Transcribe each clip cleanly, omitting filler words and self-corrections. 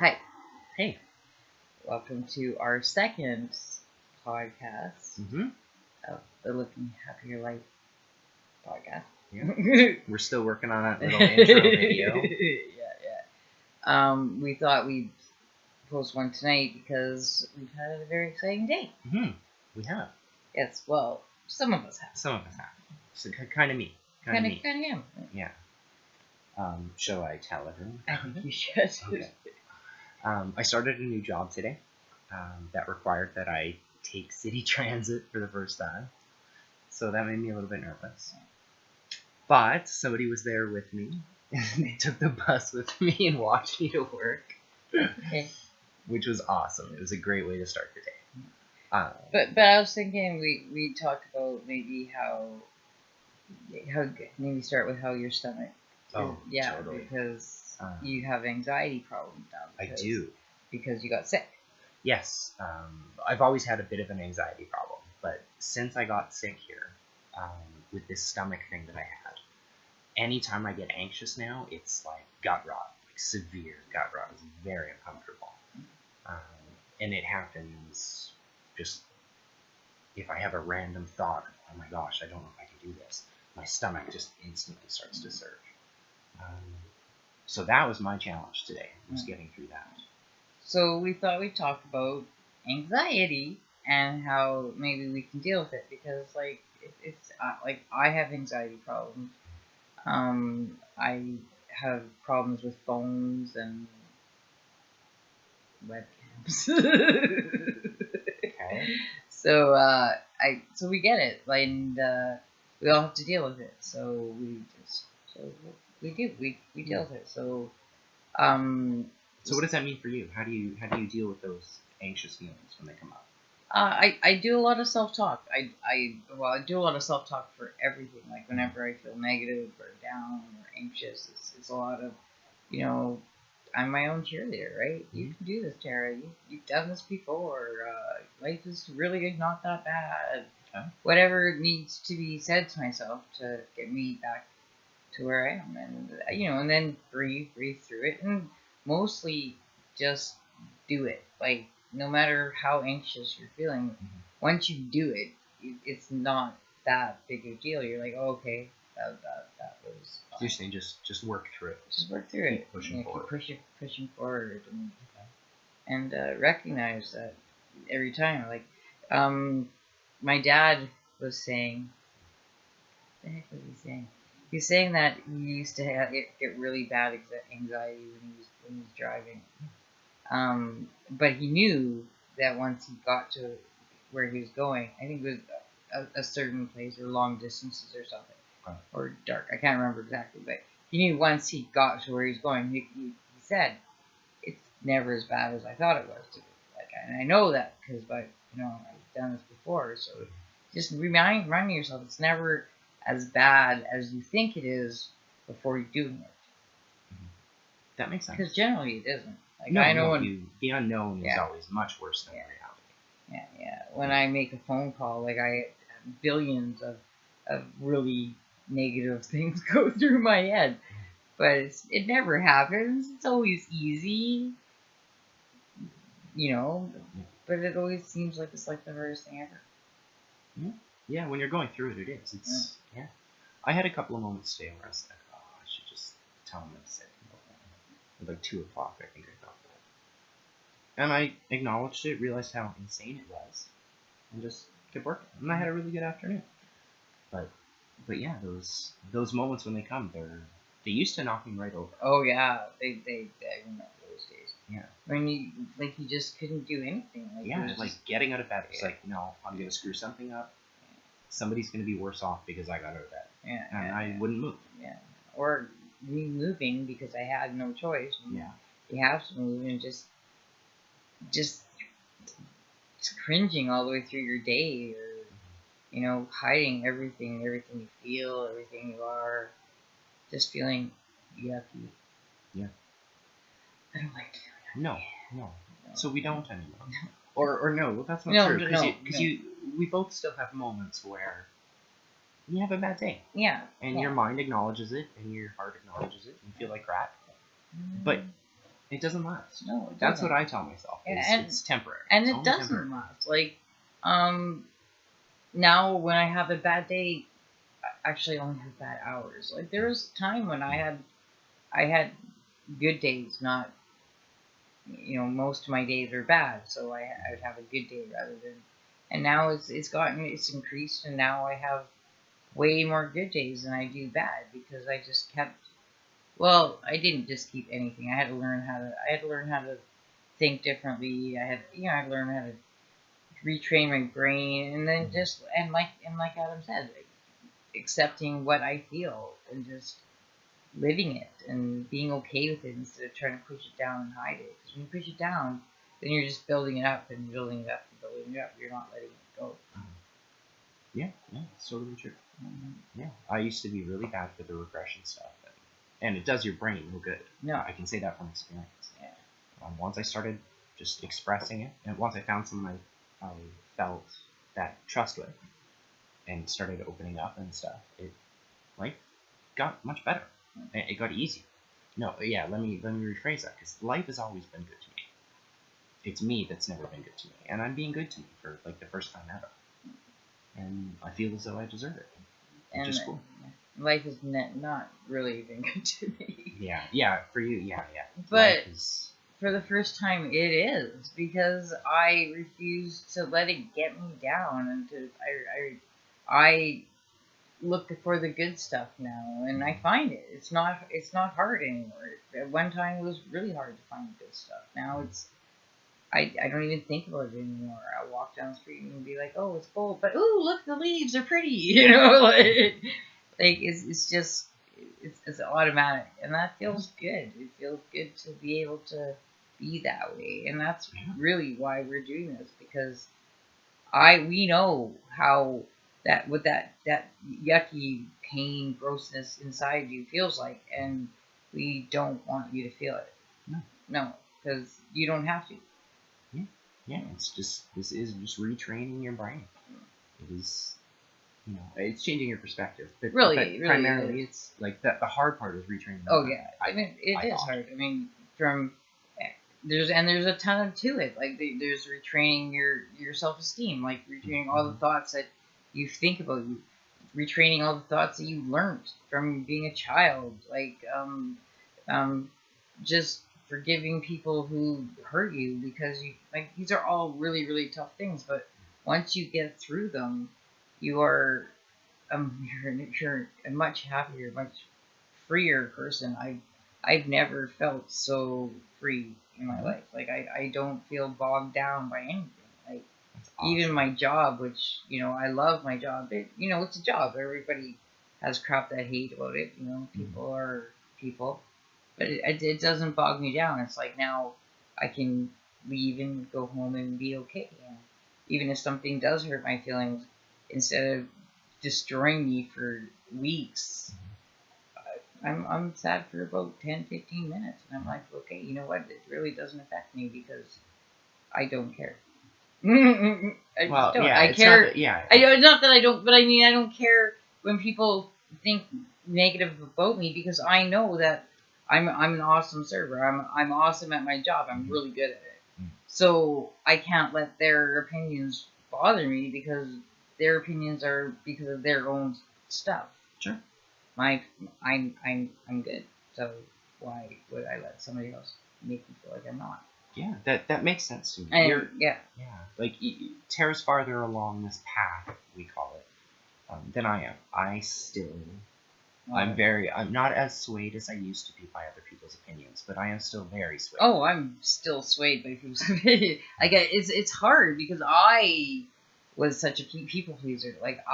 Hi, Hey. welcome to our second podcast Mm-hmm. of the Living Happier Life podcast. Yeah. We're still working on that little intro video. We thought we'd post one tonight because we've had a very exciting day. Mm-hmm. We have. Yes, well, some of us have. Some of us have. So kind of me. Kind of him. Yeah. Shall I tell everyone? I think you should. Okay. I started a new job today that required that I take city transit for the first time. So that made me a little bit nervous. But somebody was there with me. And they took the bus with me and walked me to work. Okay. Which was awesome. It was a great way to start the day. But I was thinking we talked about maybe how maybe start with how your stomach. Oh, yeah, totally. Because you have anxiety problems now. I do. Because you got sick. Yes. I've always had a bit of an anxiety problem, but since I got sick here, with this stomach thing that I had, anytime I get anxious now, it's like gut rot, like severe gut rot. It's very uncomfortable. And it happens just if I have a random thought, oh my gosh, I don't know if I can do this. My stomach just instantly starts to surge. So that was my challenge today, was getting through that. So we thought we'd talk about anxiety and how maybe we can deal with it, because it's like I have anxiety problems. I have problems with phones and webcams. Okay. So so we get it, and we all have to deal with it. So we deal with it. So So what does that mean for you? How do you deal with those anxious feelings when they come up? I do a lot of self-talk. I do a lot of self-talk for everything. Like whenever I feel negative or down or anxious, it's a lot of, I'm my own cheerleader, right? You can do this, Tara. You've done this before. Life is really not that bad. Okay. Whatever needs to be said to myself to get me back to where I am, and then breathe through it, and mostly just do it. Like no matter how anxious you're feeling, once you do it, it's not that big a deal. You're like, oh, okay, that was fine. You're saying just work through it. Just work through it. Pushing forward. Keep pushing forward, and recognize that every time. Like, my dad was saying, what the heck was he saying? He's saying that he used to get really bad anxiety when he was driving. But he knew that once he got to where he was going, I think it was a certain place or long distances or something, or dark. I can't remember exactly, but he knew once he got to where he was going, he said, "It's never as bad as I thought it was." And I know that because, I've done this before. So just reminding yourself, it's never as bad as you think it is before you're doing it. That makes sense. Because generally it isn't. The unknown is always much worse than reality. Yeah. When I make a phone call, like I have billions of really negative things go through my head, but it never happens. It's always easy, but it always seems like it's like the hardest thing ever. Yeah, when you're going through it, it is. It's I had a couple of moments today where I was like, oh, I should just tell him I'm sick. At like 2 o'clock, I think I thought that. And I acknowledged it, realized how insane it was, and just kept working. And I had a really good afternoon. But yeah, those moments when they come, they used to knock me right over. Oh yeah, they remember those days. Yeah. When you just couldn't do anything. Like getting out of bed. It's like, no, I'm gonna screw something up. Somebody's gonna be worse off because I got out of bed. Yeah. And I wouldn't move. Yeah. Or me moving because I had no choice. Yeah. You have to move, and just cringing all the way through your day, or hiding everything you feel, everything you are, just feeling yucky. Yeah. I don't like feeling yucky. No. So we don't anymore. Or no, well, that's not true. Because we both still have moments where you have a bad day. Yeah. And your mind acknowledges it, and your heart acknowledges it, and you feel like crap. But It doesn't last. No, it That's doesn't. what I tell myself. It's temporary. And It's it only doesn't temporary. last. Like, now when I have a bad day, I actually only have bad hours. Like there was a time when I had good days, not, most of my days are bad, so I would have a good day rather than, and now it's increased, and now I have way more good days than I do bad because I just kept. Well, I didn't just keep anything. I had to learn how to think differently. I had to learn how to retrain my brain, and then just and like Adam said, accepting what I feel and just living it and being okay with it instead of trying to push it down and hide it. Because when you push it down, then you're just building it up and building it up and building it up. You're not letting it go. Yeah, it's totally true. Mm-hmm. Yeah, I used to be really bad for the regression stuff, and it does your brain no good. No. I can say that from experience. Yeah. Once I started just expressing it, and once I found someone I felt that trust with, and started opening up and stuff, it like got much better. It got easier. No, yeah, let me rephrase that, because life has always been good to me. It's me that's never been good to me, and I'm being good to me for like the first time ever, and I feel as though I deserve it. Which is cool. Life has not really been good to me. Yeah, for you, yeah. But for the first time, it is, because I refuse to let it get me down, and I look for the good stuff now, and I find it. It's not hard anymore. At one time, it was really hard to find good stuff. Now I don't even think about it anymore. I walk down the street and be like, oh, it's cold, but ooh, look, the leaves are pretty, like it's just it's automatic, and that feels good. It feels good to be able to be that way, and that's really why we're doing this, because we know how that yucky pain, grossness inside you feels like, and we don't want you to feel it. No, because you don't have to. Yeah, this is just retraining your brain. It is, it's changing your perspective. But Really primarily, it's like the hard part is retraining. Oh yeah, I mean it is hard. I mean, there's a ton to it. Like there's retraining your self-esteem, like retraining all the thoughts that you think about, you retraining all the thoughts that you learned from being a child, like just forgiving people who hurt you, because these are all really, really tough things, but once you get through them, you are you're a much happier, much freer person. I've never felt so free in my life. Like I don't feel bogged down by anything. Like awesome. Even my job, which I love my job. It's a job. Everybody has crap that hate about it. People are people, but it doesn't bog me down. It's like now I can leave and go home and be okay. And even if something does hurt my feelings, instead of destroying me for weeks, I'm sad for about 10-15 minutes, and I'm like, okay, you know what? It really doesn't affect me because I don't care. I care. It's not that I don't, but I mean, I don't care when people think negative about me, because I know that I'm an awesome server. I'm awesome at my job. I'm really good at it. So I can't let their opinions bother me, because their opinions are because of their own stuff. Sure. I'm good. So why would I let somebody else make me feel like I'm not? Yeah, that makes sense to me. Yeah. Like Tara's farther along this path, we call it, than I am. I'm not as swayed as I used to be by other people's opinions, but I am still very swayed. Oh, I'm still swayed by people's opinions. It's hard, because I was such a people pleaser. Like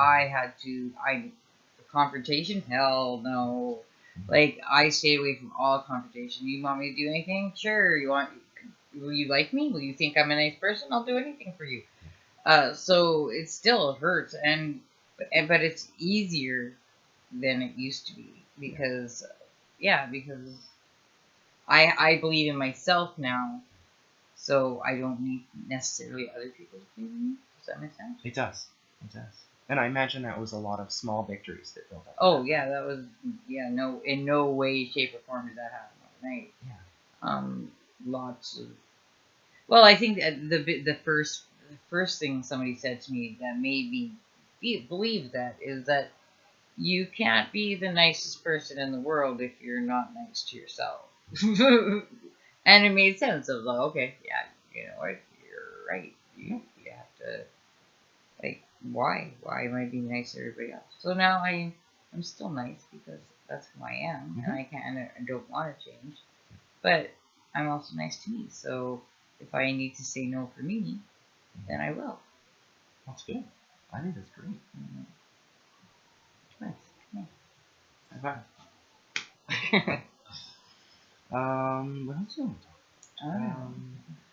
confrontation? Hell no. Like, I stay away from all confrontation. You want me to do anything? Sure. Will you like me? Will you think I'm a nice person? I'll do anything for you. So it still hurts, but it's easier than it used to be, because I believe in myself now, so I don't need necessarily other people's opinion. Does that make sense? It does. And I imagine that was a lot of small victories that built up. Oh yeah, that was in no way, shape, or form did that happen overnight. Yeah. lots of. Well, I think that the first thing somebody said to me that made me believe that is that you can't be the nicest person in the world if you're not nice to yourself. And it made sense. I was like, okay, yeah, you know what, you're right. You have to, like, why? Why am I being nice to everybody else? So now I'm still nice because that's who I am, and I can't, I don't want to change. But I'm also nice to me. So if I need to say no for me, then I will. That's good. I think that's great. Mhm. Nice. High five. What else do you want to talk about?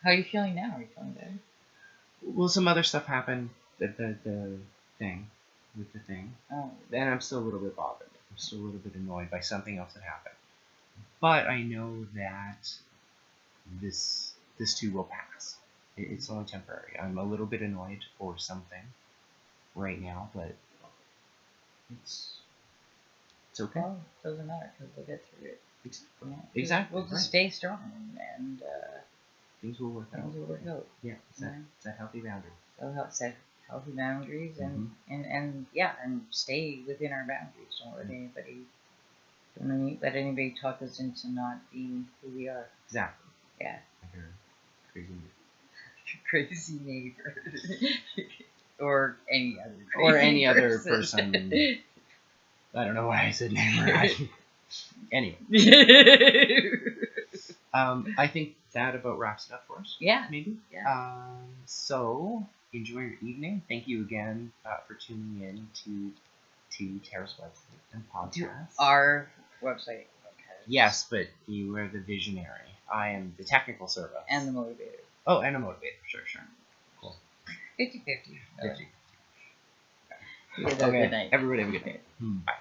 How are you feeling now? Are you feeling better? Well, some other stuff happened. The thing, with the thing. Oh, And I'm still a little bit bothered. I'm still a little bit annoyed by something else that happened. But I know that this too will pass. It's only temporary. I'm a little bit annoyed for something right now, but it's okay. well, it doesn't matter because we'll get through it. Exactly. Yeah, Exactly. we'll just stay strong and things will work out. things will work out. Yeah, it's that healthy boundary. So set healthy boundaries and, Mhm. and stay within our boundaries. Don't let anybody talk us into not being who we are. Exactly. Yeah. Like a crazy Crazy neighbor. Or any other crazy or any other person. I don't know why I said neighbor. Anyway. I think that about wraps it up for us. Yeah. Maybe. Yeah. So enjoy your evening. Thank you again for tuning in to Tara's website and podcast. Our website. Okay. Yes, but you are the visionary. I am the technical service. And the motivator. Oh, and a motivator. Sure. Cool. 50-50. 50. Okay. Okay. Everybody have a good night. Bye.